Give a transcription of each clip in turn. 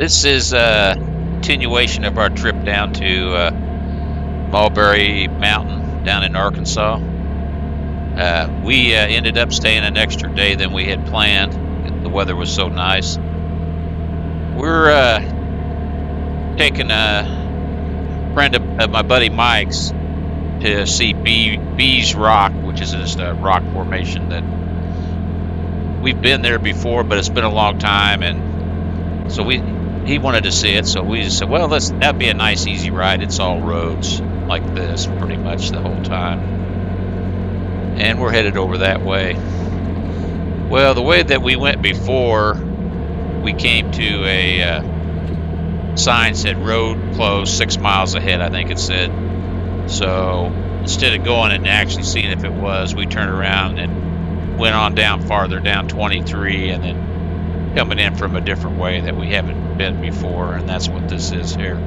This is a continuation of our trip down to Mulberry Mountain down in Arkansas. We ended up staying an extra day than we had planned. The weather was so nice. We're taking a friend of my buddy Mike's to see Bees Rock, which is just a rock formation that we've been there before, but it's been a long time, and so he wanted to see it, so we just said, well, that'd be a nice easy ride. It's all roads like this pretty much the whole time, and we're headed over that way. Well, the way that we went before, we came to a sign said road closed 6 miles ahead, I think it said. So instead of going and actually seeing if it was, we turned around and went on down farther, down 23, and then coming in from a different way that we haven't been before, and that's what this is here.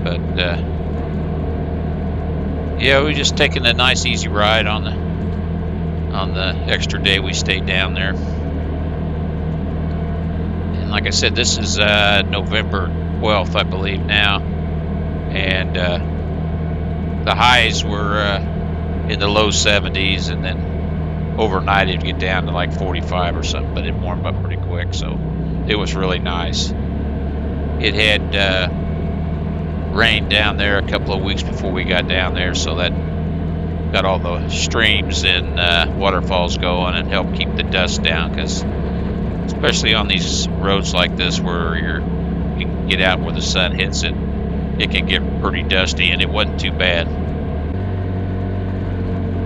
But yeah, we just taking a nice easy ride on the extra day we stayed down there. And like I said, this is November 12th, I believe now, and the highs were in the low 70s, and then overnight it'd get down to like 45 or something, but it warmed up pretty quick, so it was really nice. It had rained down there a couple of weeks before we got down there, so that got all the streams and waterfalls going and helped keep the dust down, because especially on these roads like this where you can get out where the sun hits it, it can get pretty dusty, and it wasn't too bad.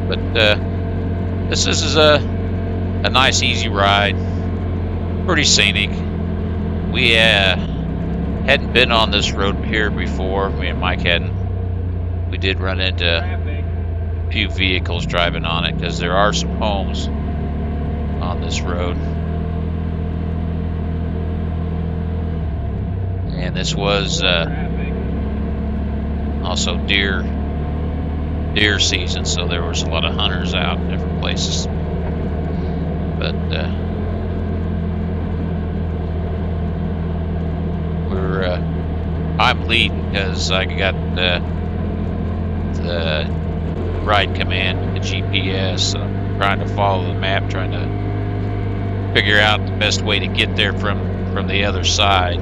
But this is a nice easy ride, pretty scenic. We hadn't been on this road here before. Me and Mike hadn't. We did run into a few vehicles driving on it because there are some homes on this road. And this was also deer season, so there was a lot of hunters out in different places. But I'm leading because I got the ride command, the GPS. So I'm trying to follow the map, trying to figure out the best way to get there from the other side.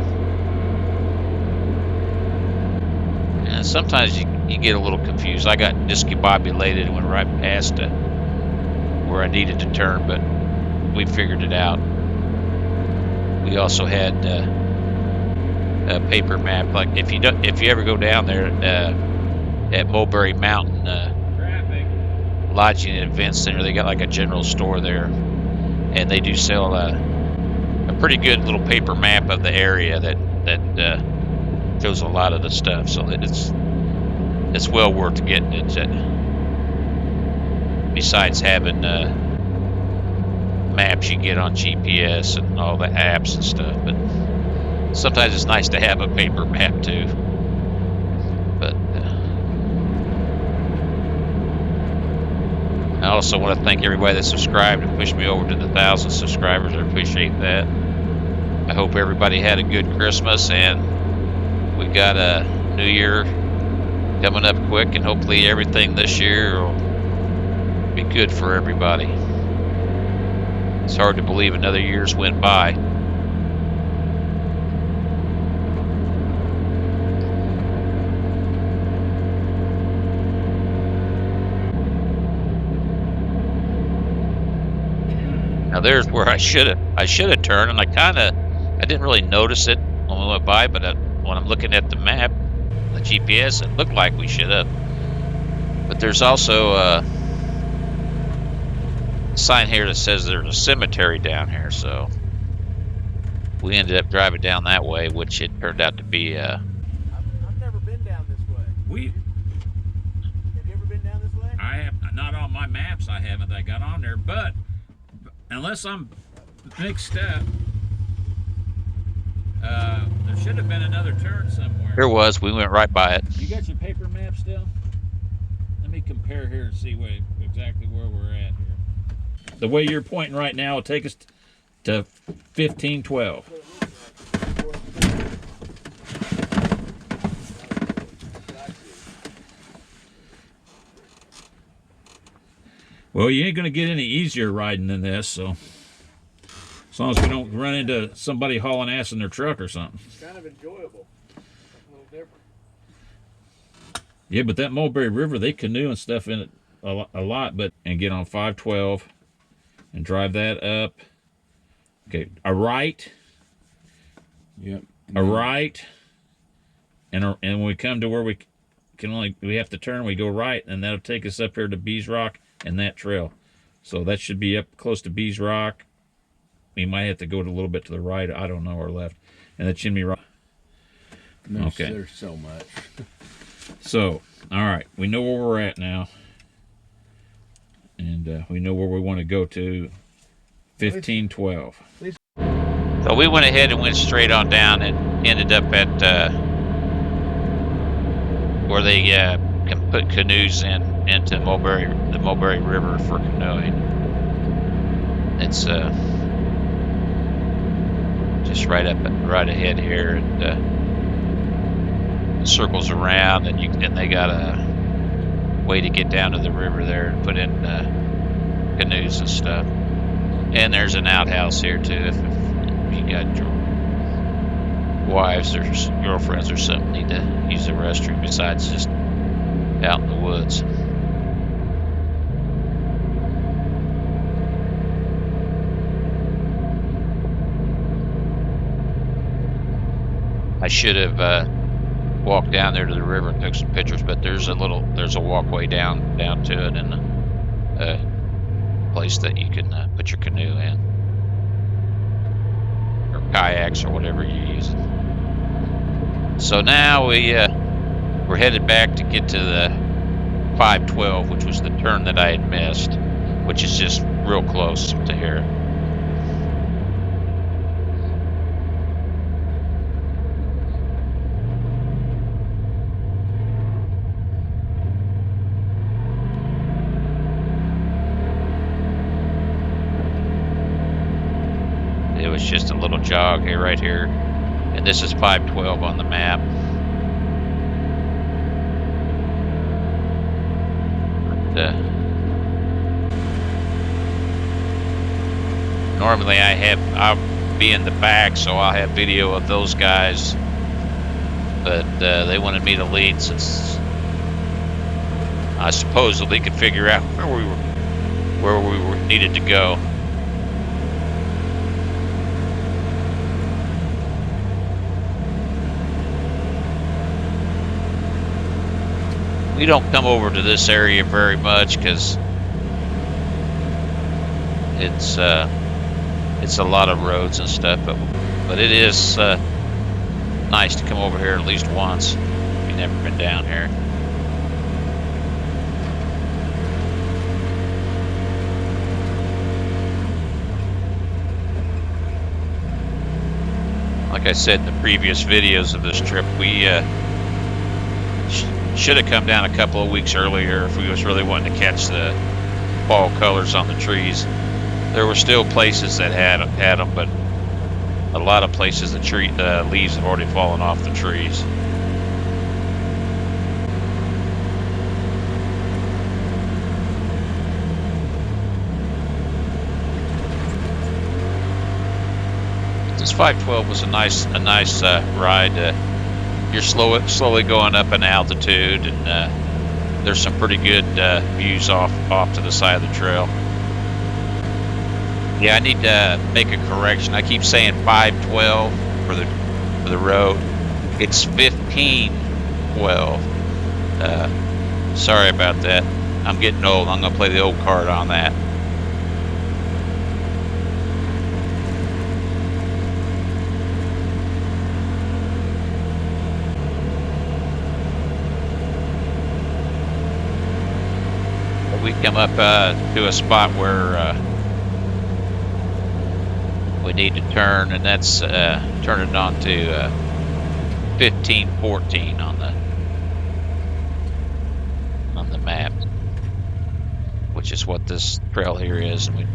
And sometimes you get a little confused. I got discombobulated and went right past where I needed to turn, but we figured it out. We also had a paper map. Like if you ever go down there at Mulberry Mountain Lodging and Event Center, they got like a general store there, and they do sell a pretty good little paper map of the area that shows a lot of the stuff. So that it's well worth getting it. Besides having maps you get on GPS and all the apps and stuff, but sometimes it's nice to have a paper map too. But I also want to thank everybody that subscribed and pushed me over to the 1,000 subscribers. I appreciate that. I hope everybody had a good Christmas, and we got a new year coming up quick, and hopefully everything this year will be good for everybody. It's hard to believe another year's went by. Now there's where I should have turned, and I didn't really notice it when we went by, but when I'm looking at the map, the GPS, it looked like we should have. But there's also a sign here that says there's a cemetery down here, so we ended up driving down that way, which it turned out to be I've never been down this way. Have you ever been down this way? I have not on my maps. I haven't. I got on there, but unless I'm mixed up, there should have been another turn somewhere. There was. We went right by it. You got your paper map still? Let me compare here and see exactly where we're at here. The way you're pointing right now will take us to 1512. Well, you ain't gonna get any easier riding than this, so as long as we don't run into somebody hauling ass in their truck or something. It's kind of enjoyable. A little different. Yeah, but that Mulberry River, they canoe and stuff in it a lot, and get on 512 and drive that up. Okay, a right. Yep. A right. And when we come to where we have to turn, we go right, and that'll take us up here to Bees Rock and that trail. So that should be up close to Bees Rock. We might have to go a little bit to the right, I don't know, or left. And the Chimney Rock. Okay. There's so much. So, all right, we know where we're at now. And we know where we want to go to. 1512. So we went ahead and went straight on down and ended up at where they can put canoes into the Mulberry River for canoeing. It's just right ahead here, and it circles around, and they got a way to get down to the river there and put in canoes and stuff. And there's an outhouse here too if you got your wives or girlfriends or something need to use the restroom besides just out in the woods. I should have walked down there to the river and took some pictures, but there's a walkway down to it, and a place that you can put your canoe in, or kayaks, or whatever you're using. So now we're headed back to get to the 512, which was the turn that I had missed, which is just real close to here. It was just a little jog here, right here, and this is 512 on the map. Normally I'll be in the back, so I'll have video of those guys, but they wanted me to lead since I supposedly could figure out where we needed to go. We don't come over to this area very much because it's a lot of roads and stuff, but it is nice to come over here at least once if you've never been down here. Like I said in the previous videos of this trip, we should have come down a couple of weeks earlier if we was really wanting to catch the fall colors on the trees. There were still places that had them, but a lot of places the leaves have already fallen off the trees. This 512 was a nice ride. You're slowly going up in altitude, and there's some pretty good views off to the side of the trail. Yeah, I need to make a correction. I keep saying 512 for the road. It's 1512. Sorry about that. I'm getting old. I'm gonna play the old card on that. We come up to a spot where we need to turn, and that's turning on to 1514 on the map, which is what this trail here is. And we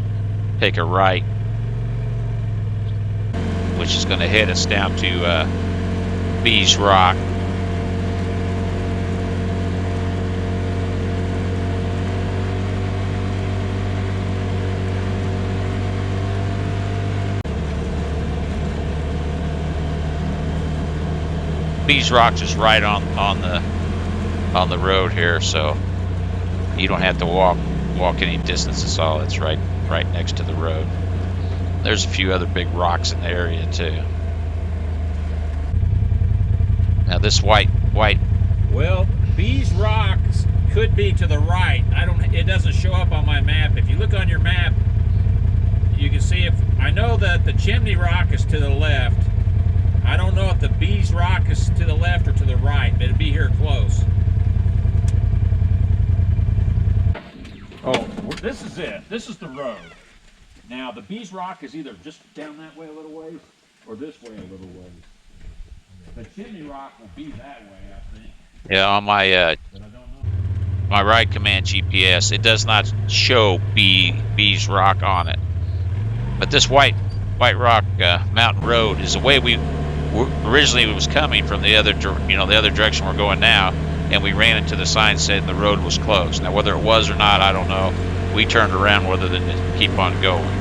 take a right which is going to head us down to Bees Rock. Bees Rock is right on the road here, so you don't have to walk any distance at all. It's right next to the road. There's a few other big rocks in the area too. Now this white. Well, Bees Rocks could be to the right. It doesn't show up on my map. If you look on your map, you can see I know that the Chimney Rock is to the left. I don't know if the Bees Rock is to the left or to the right, but it'd be here close. Oh, this is it. This is the road. Now, the Bees Rock is either just down that way a little ways or this way a little ways. The Chimney Rock will be that way, I think. Yeah, on my But I don't know. my Ride Command GPS, it does not show Bees Rock on it. But this White Rock Mountain Road is the way we originally was coming from the other direction we're going now, and we ran into the sign saying the road was closed. Now whether it was or not, I don't know. We turned around rather than just keep on going.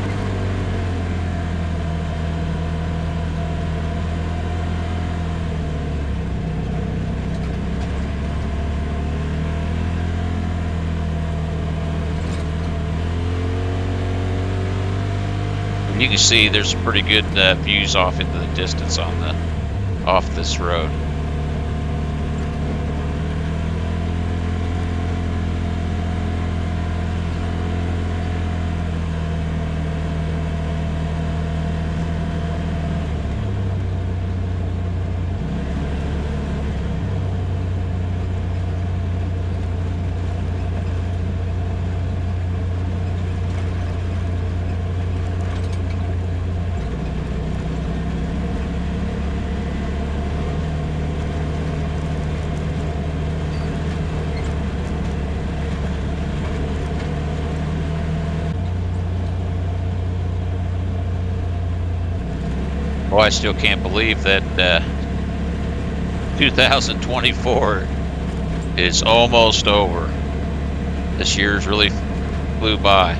You can see there's some pretty good views off into the distance off this road. Well, I still can't believe that 2024 is almost over. This year's really flew by.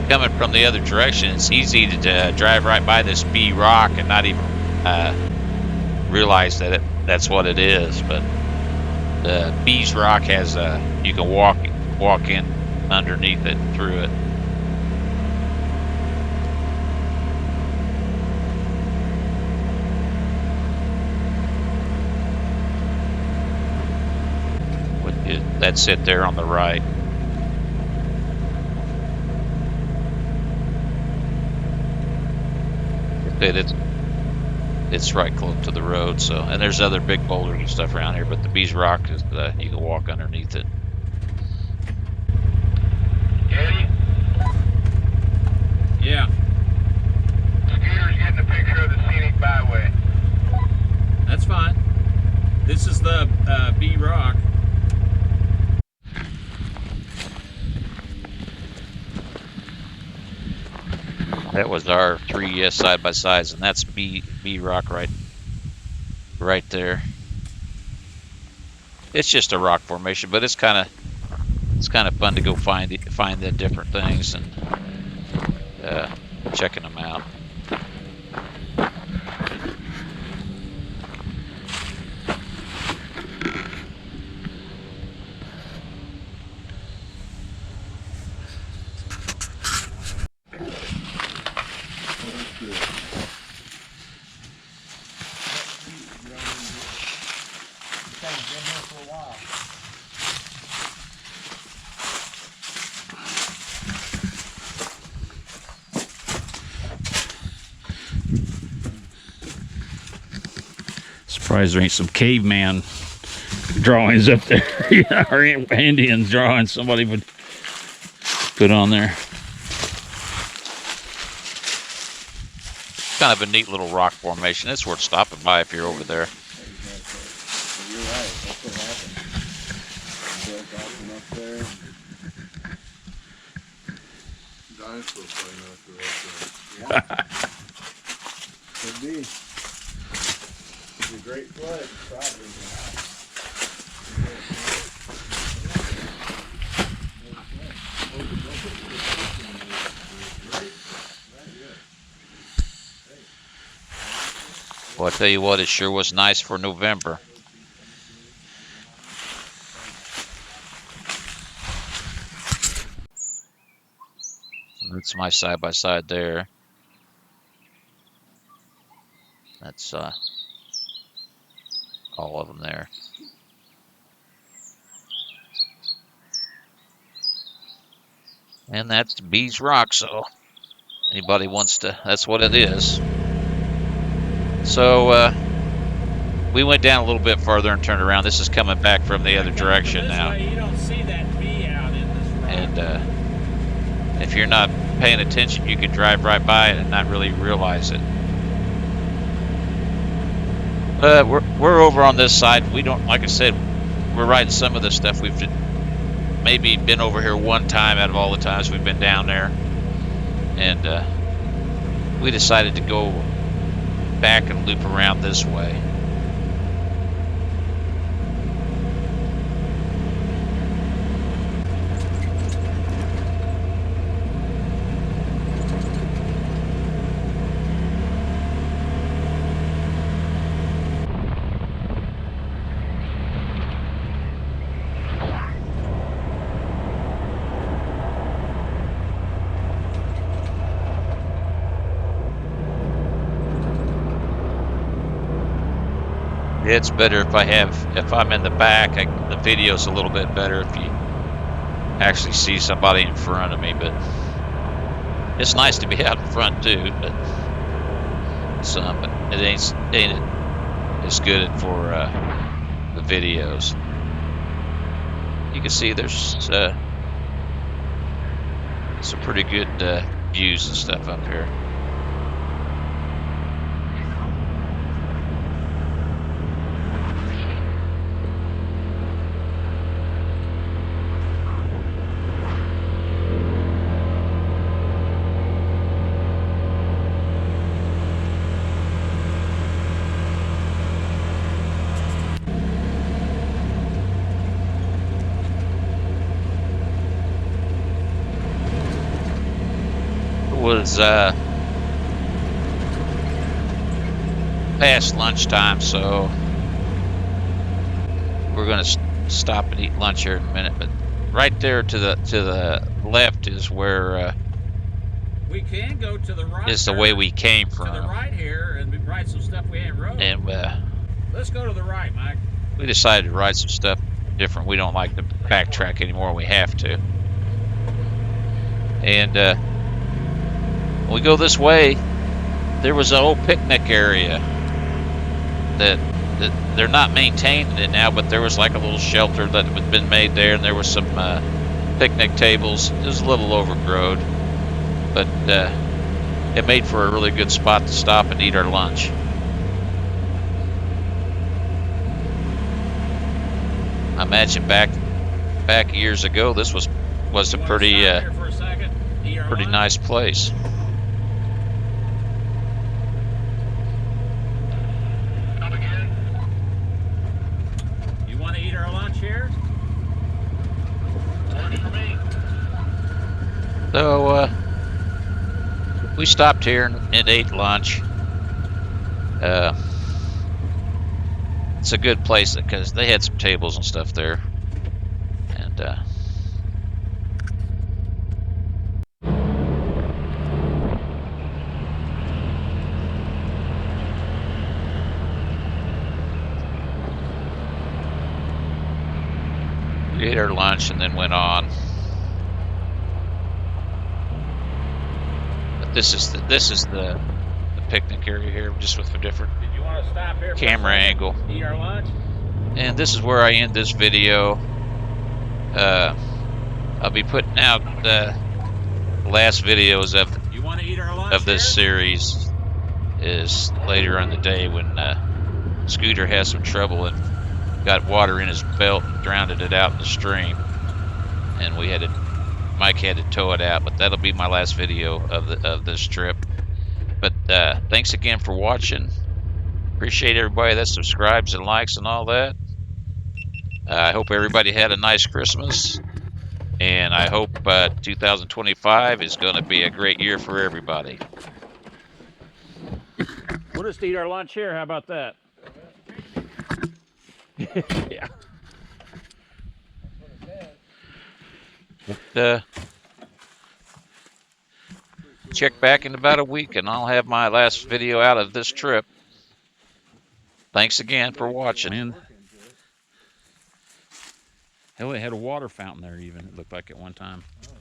Coming from the other direction, it's easy to drive right by this B rock and not even realize that that's what it is. But the Bees Rock has you can walk in underneath it and through it. That's it there on the right. It's right close to the road, so, and there's other big boulders and stuff around here, but the Bees Rock is you can walk underneath it. Eddie? Yeah. Scooter's getting a picture of the scenic byway. That's fine. This is the B Rock. That was our 3 side by sides, and that's B Rock right there. It's just a rock formation, but it's kind of fun to go find the different things and checking them out. Surprised there ain't some caveman drawings up there. Yeah, or Indians drawings somebody would put on there. Kind of a neat little rock formation. It's worth stopping by if you're over there. You're right. That's what happened. Built off from up there. Dinosaurs probably know right there. Could be. It's a great flood, probably. Well, I tell you what, it sure was nice for November. That's my side-by-side there. That's all of them there. And that's Bees Rock, so anybody wants to, that's what it is. So we went down a little bit further and turned around. This is coming back from the other direction now. Way, you don't see that bee out in this rock. And if you're not paying attention, you can drive right by it and not really realize it. We're over on this side. We don't, like I said, we're riding some of the stuff. We've maybe been over here one time out of all the times we've been down there, and we decided to go back and loop around this way. It's better if I'm in the back. The video's a little bit better if you actually see somebody in front of me, but it's nice to be out in front too. But it ain't as good for the videos. You can see there's some pretty good views and stuff up here. Was past lunchtime, so we're gonna stop and eat lunch here in a minute. But right there to the left is where we can go to the right. Is the way we came from. To the right here and ride some stuff we ain't rode. And let's go to the right, Mike. We decided to ride some stuff different. We don't like to backtrack anymore. We have to. And when we go this way, there was an old picnic area that they're not maintaining it now, but there was like a little shelter that had been made there, and there was some picnic tables. It was a little overgrown, but it made for a really good spot to stop and eat our lunch. I imagine back years ago, this was a pretty nice place. You want to eat our lunch here? So we stopped here and ate lunch. It's a good place because they had some tables and stuff there, and we ate our lunch and then went on. But this is the picnic area here, just with a different Stop here camera angle. Eat our lunch. And this is where I end this video. I'll be putting out the last videos You want to eat our lunch of this here? series is later in the day when Scooter has some trouble and got water in his belt and drowned it out in the stream, and Mike had to tow it out. But that'll be my last video of this trip. But thanks again for watching. Appreciate everybody that subscribes and likes and all that. I hope everybody had a nice Christmas, and I hope 2025 is going to be a great year for everybody. We'll just eat our lunch here. How about that? Yeah. Check back in about a week, and I'll have my last video out of this trip. Thanks again for watching. Man. Hell, it had a water fountain there even, it looked like at one time. Oh,